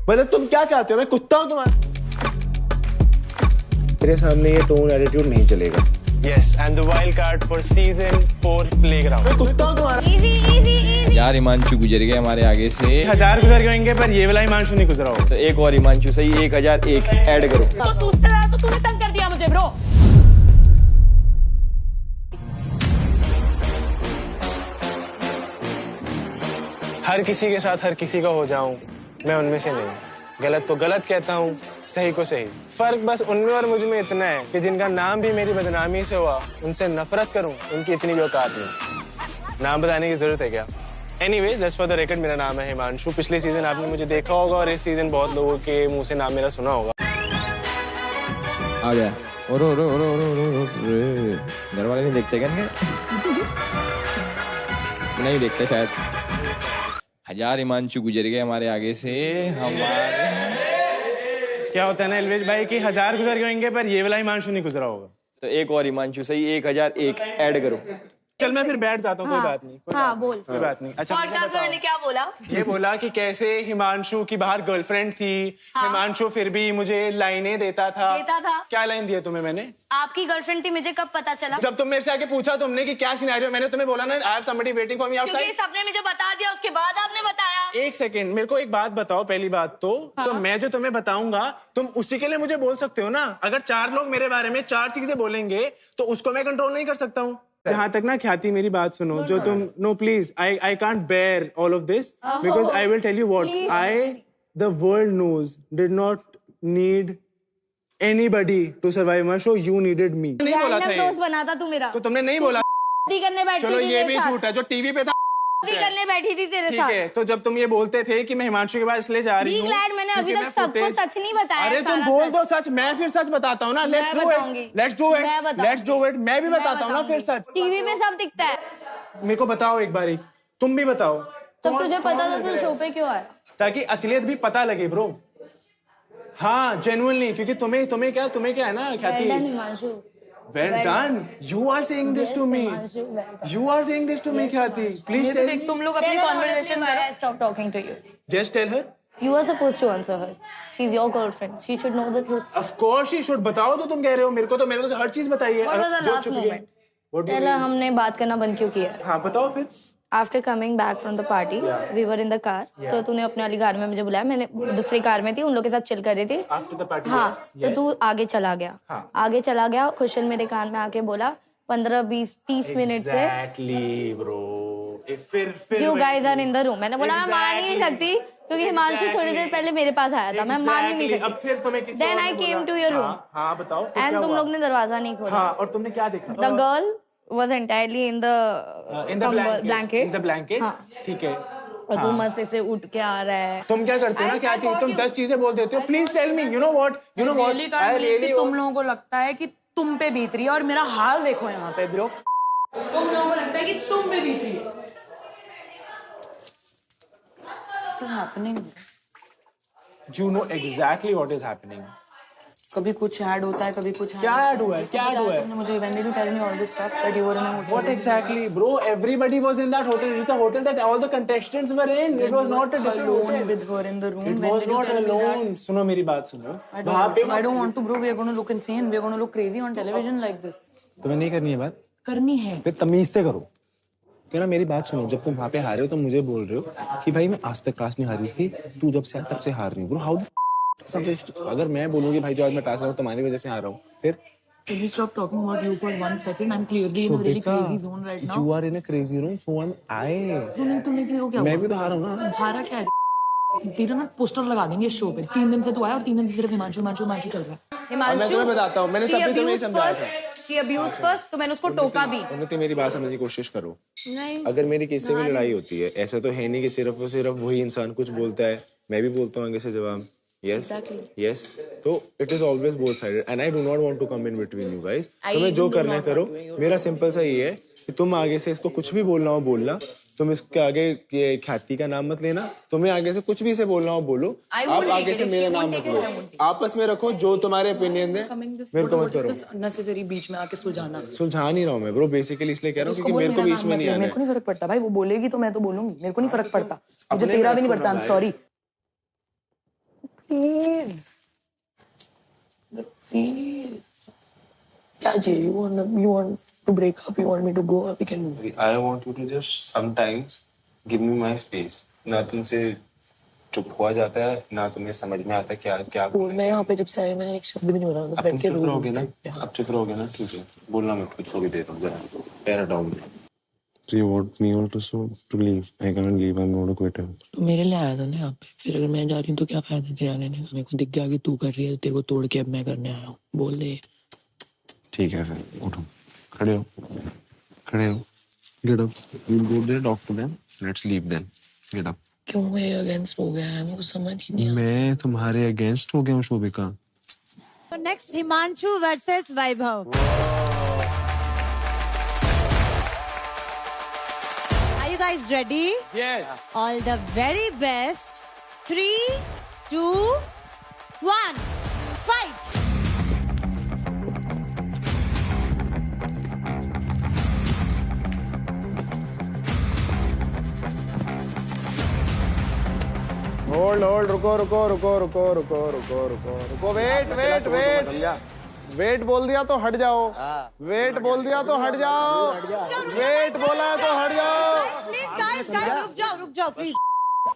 मतलब तुम क्या चाहते हो? मैं कुत्ता हूँ तुम्हारा? मेरे सामने ये टोन एटीट्यूड नहीं चलेगा। Yes, and the wild card for season 4 playground. मैं कुत्ता हूँ तुम्हारा? यार हिमांशु गुजर गए हमारे आगे से। 1000 गुजर गएंगे पर ये वाला हिमांशु नहीं गुजरा होगा। तो एक और हिमांशु सही, 1001 ऐड करो। तो तुझसे ज्यादा तो तूने तंग कर दिया मुझे ब्रो। हर किसी के साथ हर किसी का हो जाऊं, मैं उनमें से नहीं। गलत को गलत कहता हूँ, सही को सही। फर्क बस उनमें और मुझ में इतना है कि जिनका नाम भी मेरी बदनामी से हुआ, उनसे नफरत करूं, उनकी इतनी भी औकात नहीं। नाम बताने की जरूरत है क्या? Anyway, just for the record, मेरा नाम है हिमांशु। पिछले सीजन आपने मुझे देखा होगा और इस सीजन बहुत लोगों के मुंह से नाम मेरा सुना होगा। आ गया। ओरो ओरो ओरो ओरो ओरो ओरो। घर वाले नहीं देखते क्या? नहीं देखते शायद। 1000 हिमांशु गुजर गए हमारे आगे से। हमारे क्या होता है ना एलवेज भाई कि 1000 गुजर गएंगे पर ये वाला हिमांशु नहीं गुजरा होगा। तो एक और हिमांशु सही, 1001 ऐड करो। चल मैं फिर बैठ जाता हूँ। कोई बात नहीं। हाँ बोल। कोई बात नहीं। अच्छा पॉडकास्ट में मैंने क्या बोला? ये बोला कि कैसे हिमांशु की बाहर गर्लफ्रेंड थी। हाँ। हिमांशु फिर भी मुझे लाइनें देता था। क्या लाइन दिया तुम्हें मैंने? आपकी गर्लफ्रेंड थी, मुझे कब पता चला? जब तुम मेरे से आके पूछा तुमने कि क्या सिनेरियो, मैंने तुम्हें बोला ना I have somebody waiting for me क्योंकि आउटसाइड। सबने मुझे बता दिया, उसके बाद आपने बताया। एक सेकंड, मेरे को एक बात बताओ। पहली बात तो मैं जो तुम्हें बताऊंगा तुम उसी के लिए मुझे बोल सकते हो ना। अगर 4 लोग मेरे बारे में 4 चीजें बोलेंगे तो उसको मैं कंट्रोल नहीं कर सकता हूँ। जहां तक ना ख्याति, मेरी बात सुनो। जो तुम no please, I can't bear all of this because I will tell you what I the world knows did not need anybody to survive my show. You needed me. नहीं बोला था ये। दोस्त बना था तू मेरा। तो तुमने नहीं बोला। शादी करने बैठी चलो थी ये तेरे भी साथ। झूठ है। जो टीवी पे था शादी करने बैठी थी तेरे ठीक साथ। है। तो जब तुम ये बोलते थे कि मैं हिमांशु के पास इसलिए जा रही Be हूँ, glad मैंने अभी तक सबको सच नहीं बताया। अरे तुम सारा बोल सच। दो सच, मैं फिर सच बताता हूँ ना। लेट्स डू बताऊंगी। इट, लेट्स डू मैं इट, बताऊंगी। Let's do it. मैं भी बताता हूँ ना फिर सच। टीवी पे सब दिखता है। मेरे को बताओ एक बारी, तुम भी बताओ। तब तुझे पता था तू शो पे क्यों आया? ताकि असलियत भी पता लगे ब्रो। हाँ जेन्युइनली, क्योंकि तुम्हें क्या है ना ख्याति। Well done, Himanshu. Well done. You are saying this to me. You are saying this to me, Khyati. Please tell me. तुम लोग अपनी कॉन्वर्सेशन करो। Stop talking to you. Just tell her. You are supposed to answer her. She's your girlfriend. She should know the truth. Of course she should. बताओ जो तुम कह रहे हो। मेरे को तो हर चीज बताइए। What was the जो last छुप गई। moment? What do you पहला mean? हमने बात करना बंद क्यों किया? हाँ बताओ फिर। After coming back from the party, we were in the car. तो तूने अपने वाली कार में मुझे बुलाया। मैंने दूसरी कार में थी, उन लोग के साथ चिल कर रही थी। After the party. हाँ, yes, तो yes. तू आगे चला गया। हाँ. आगे चला गया। खुशल मेरे कान में आके बोला 15, 20, 30 मिनट से Exactly, bro. फिर You guys are in the room. मैंने बोला मैं मान ही नहीं सकती क्योंकि हिमांशु थोड़ी देर पहले मेरे पास आया था। मैं मान ही नहीं सकती। अब फिर तुम्हें किसी Then और I ने came बोला। to your room. हाँ बताओ फिर And क्या तुम हुआ? लोग ने दरवाजा नहीं खोला। हाँ, और तुमने क्या देखा? The girl was entirely in the in the blanket. In the blanket. हाँ. ठीक है। और तू मस्त से उठ के आ रहा है। तुम क्या करते हो ना क्या थी? तुम 10 चीजें बोल देते हो। Please tell me. You know what I really तुम लोगों को लगता है कि तुम पे बीत रही है और मेरा हाल देखो यहाँ पे ब्रो। तुम लोगों को लगता है कि तुम पे बीत रही है। What's happening? You know exactly what is happening. कभी कुछ ऐड होता है, कभी कुछ क्या ऐड हुआ है? क्या ऐड हुआ है? तुमने मुझे when did you tell me all this stuff that you were in a hotel? What exactly, bro? Everybody was in that hotel. It's the hotel that all the contestants were in. It was not a different alone hotel. with her in the room. It When was did you not tell me that? alone. सुनो मेरी बात सुनो। I वहाँ पे don't want to bro. We are going to look insane. We are going to look crazy on television like this. तुम्हें नहीं करनी है बात? करनी है। फिर तमीज से करो। क्यों ना मेरी बात सुनो। जब तुम वहाँ पे हारे हो तो मुझे बोल रहे हो कि भाई मैं आज तक क्लास नहीं हारी थी, तू जब से तब से हार रही हूँ। Bro, how अगर मैं बोलूंगी भाई जो आज मैं क्लास हारा हूँ तुम्हारी वजह से हार रहा हूँ, फिर Can you stop talking about you for 1 second? I'm clearly in a really crazy zone right now. You are in a crazy room, so am I. तूने क्यों क्या मैं हुआ? भी तो हारा हूँ ना। हारा क्या है? तेरा ना पोस्टर लगा देंगे इस शो पे। 3 दिन से तू आया और 3 दिन से सिर्फ हिमांशु चल रहा है। मैं तुम्हें बताता हूँ। मैंने तभी तो नहीं समझाया था। She abused first, तो मैंने उसको टोका भी। उन्नति मेरी बात समझने की कोशिश करो। नहीं। अगर मेरी किससे भी लड़ाई होती है, ऐसा तो है नहीं कि सिर्फ और सिर्फ वही इंसान कुछ बोलता है, मैं भी बोलता हूँ आगे से जवाब। यस यस, तो it is always both sided and I do not want to come in between you guys. तुम्हें जो करना है करो। मेरा सिंपल सा ये है कि तुम आगे से इसको कुछ भी बोलना हो बोलना। तुम इसके आगे ये ख्याति का नाम मत लेना। तुम्हें आगे से कुछ भी से बोलना हो बोलो। आप आगे से मेरा नाम मत लो। आपस में रखो जो तुम्हारे ओपिनियन है, मेरे को मत करो। नेसेसरी बीच में आके सुलझाना। सुलझा नहीं रहा हूँ मैं ब्रो, बेसिकली इसलिए कह रहा हूँ क्योंकि मेरे को बीच में नहीं आना मेरे को नहीं फर्क पड़ता भाई। वो बोलेगी तो मैं तो बोलूंगी। मेरे को नहीं फर्क पड़ता। मुझे तेरा भी नहीं पड़ता। I am sorry. प्लीज क्या चाहिए? You want to break up? You want me to go? We can move. I want you to just sometimes give me my space. ना तुमसे चुप हुआ जाता है, ना तुम्हें समझ में आता क्या क्या। और मैं यहाँ पे जब से आया मैंने एक शब्द भी नहीं बोला। अब तुम चुप रहोगे ना? अब चुप रहोगे ना? ठीक है, बोलना मत कुछ। सो भी दे रहा हूँ जरा, पैर हटाओ। So you want me also to leave? I can't leave. I'm going to quit him. तो मेरे लिए आया था ना यहाँ पे, फिर अगर मैं जा रही हूँ तो क्या फायदा तेरे आने का? मेरे को दिख गया कि तू कर रही है, तेरे को तोड़ के अब मैं करने आया हूँ। बोल दे। ठीक है, फिर उठो, खड़े हो, खड़े हो। Get up. We'll go there, talk to them. Let's leave then. Get up. क्यों मेरे अगेंस्ट हो गया है? मेरे को समझ ही नहीं। मैं तुम्हारे अगेंस्ट हो गया हूँ Shobhika. Next Himanshu versus Vaibhav. Are you guys ready? Yes. All the very best. 3, 2, 1. Fight. Hold रुको वेट बोल दिया तो हट जाओ। वेट बोल दिया तो हट जाओ। वेट बोला तो हट जाओ। Please guys रुक जाओ प्लीज।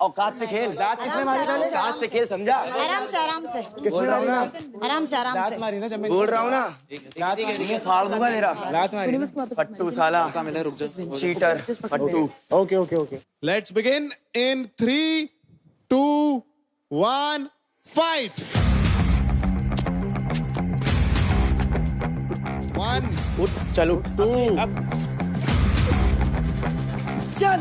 औकात से खेल, औकात से खेल, समझा? आराम से बोल रहा हूँ ना, आराम से बोल रहा हूँ ना, फाड़ दूंगा तेरा। फट्टू साला, चीटर, फट्टू। Okay let's begin in 3, 2, 1 fight. 1 उठ, चल उठ, 2 चल।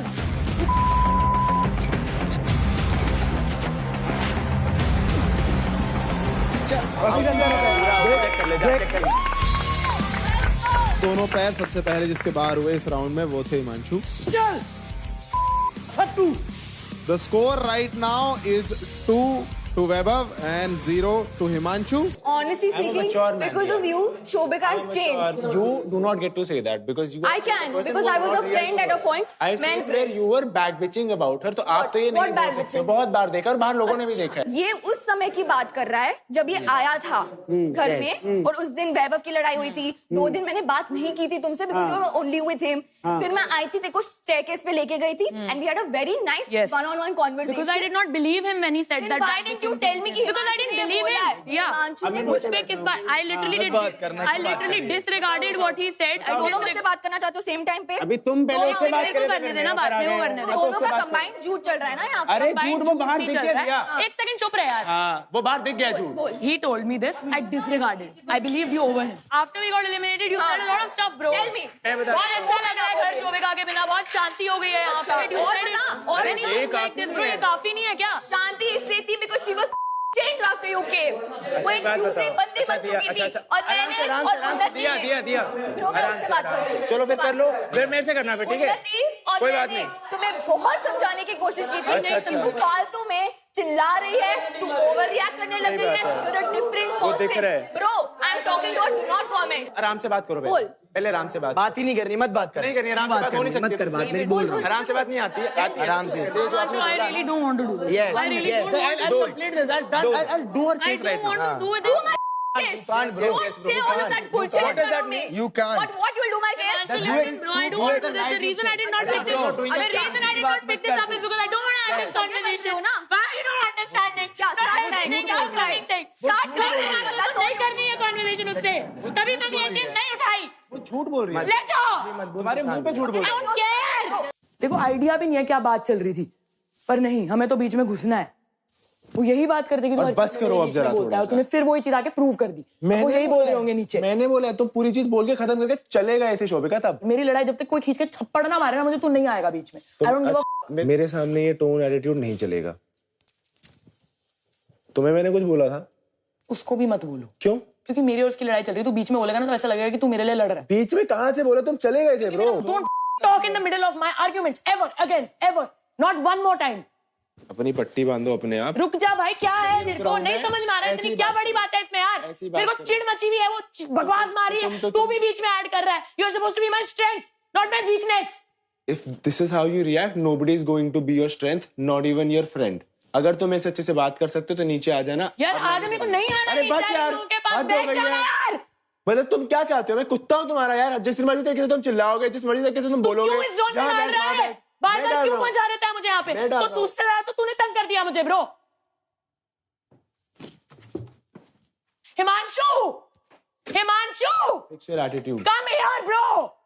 दोनों पैर सबसे पहले जिसके बाहर हुए इस राउंड में वो थे हिमांशु। चल फट्टू। The score right now is 2 to Vaibhav and 0 to Himanshu. Honestly speaking, because of you, Shobhika has changed. You do not get to say that because you. I can because I was a friend at a point. I've seen where you were bad bitching about her. तो आप तो ये नहीं बोल सकते। बहुत बार देखा और बाहर लोगों ने भी देखा है। ये उस समय की बात कर रहा है जब ये आया था घर में, और उस दिन वैभव की लड़ाई हुई थी। 2 दिन मैंने बात नहीं की थी तुमसे because you were only with him. फिर मैं आई थी, तेरे को स्टेयरकेस पे लेके गई थी and we had a very nice one-on-one conversation. Because I did not believe him when he said that. Why didn't you tell me कि Because I didn't believe him. Yeah. मुझ पे किस बात? I literally disregarded what he said. दोनों मुझसे बात करना चाहते हो सेम टाइम पे? अभी तुम पहले उससे बात करने देना, बाद में वो करने देना। दोनों का कंबाइंड झूठ चल रहा है ना यहाँ पे। अरे झूठ वो बाहर दिख गया। एक सेकंड चुप रहे यार। हाँ, वो बाहर दिख गया झूठ। He told me this. I disregarded. I believed you over him. After we got eliminated, you said a lot of stuff, bro. Tell me. बहुत अच्छा लग रहा है घर शोभिका के बिना, बहुत शांति हो गई है यहाँ पे। You said it. और Many things like this, bro. ये काफी नहीं है क्या? शांति इसलिए थी because she was changed after you came. वो एक दूसरी बंदी बन चुकी थी और मैंने और उन्नति दिया जो मैं उससे बात कर रही हूँ। चलो फिर कर लो, फिर मेरे से करना फिर, ठीक है? कोई बात नहीं। तुम्हें बहुत समझाने की कोशिश की थी कि तू फालतू में चिल्ला रही है, तू ओवर रिएक्ट करने लग गई है। You're a different person. Bro, I'm talking to her. Do not comment. आराम से बात करो बोल। पहले आराम से बात ही नहीं करनी, मत बात कर। नहीं करनी, आराम से बात हो नहीं सकती। मत कर बात, मेरी बोल रहा हूँ। आराम से बात नहीं आती है। आराम से। I really don't want to do this. Yes. I really don't want to I'll complete this. I'll do her I case right don't want now. to do this. Yes. can't, bro. Don't say all of that bullshit in front of me. You can't. What you'll do my case? Listen, bro, I don't want to do this. The reason I did not pick this up is because I don't want to have this conversation. Why you don't understanding? नहीं करनी है conversation उससे, तभी मैंने ये चीज नहीं उठाई। झूठ बोल रही है। ले जाओ। तुम्हारे मुंह पे झूठ बोल रही है। I don't care. देखो आइडिया भी नहीं है क्या बात चल रही थी, पर नहीं, हमें तो बीच में घुसना है। वो यही बात करते कि बस करो अब जरा थोड़ा सा। तूने फिर वही चीज आके प्रूव कर दी। वो यही बोल रहे होंगे नीचे। मैंने बोला तुम पूरी चीज बोल के खत्म करके चले गए थे शोभिका तब। मेरी लड़ाई जब तक कोई खींच के थप्पड़ ना मारे ना मुझे, तू नहीं आएगा बीच में। I don't give a मेरे सामने ये टोन एटीट्यूड नहीं चलेगा। तुम्हें मैंने कुछ बोला था? उसको भी मत बोलो। क्यों? क्योंकि मेरी और उसकी लड़ाई चल रही है, तू बीच में बोलेगा ना तो ऐसा लगेगा कि तू मेरे लिए लड़ रहा है। बीच में कहाँ से बोला? तुम चले गए थे bro. Don't talk in the middle of my arguments ever again, ever, not one more time. अपनी पट्टी बांधो अपने आप। रुक जा भाई, क्या है तेरे को नहीं समझ में आ रहा है? इतनी क्या बड़ी बात है इसमें यार? तेरे को चिढ़ मची हुई है, वो बकवास मारी है, तू भी बीच में ऐड कर रहा है। You are supposed to be my strength, not my weakness. If this is how you react, nobody is going to be your strength, not even your friend. अगर तुम मेरे से अच्छे से बात कर सकते हो तो नीचे आ जाना। यार आदमी को नहीं आना अरे बस यार, के पास हद हो बैठ गई जाना है। यार। मतलब तुम क्या चाहते हो? मैं कुत्ता हूँ तुम्हारा यार? जिस मर्जी तरीके से तुम चिल्लाओगे, जिस मर्जी तरीके से तुम बोलोगे। क्यों इस जोन में डाल रहा है? बार बार क्यों पहुंचा देता है मुझे यहाँ पे? तो तुझसे ज्यादा तो तूने तंग कर दिया मुझे bro. Himanshu, Himanshu, attitude. Come here bro.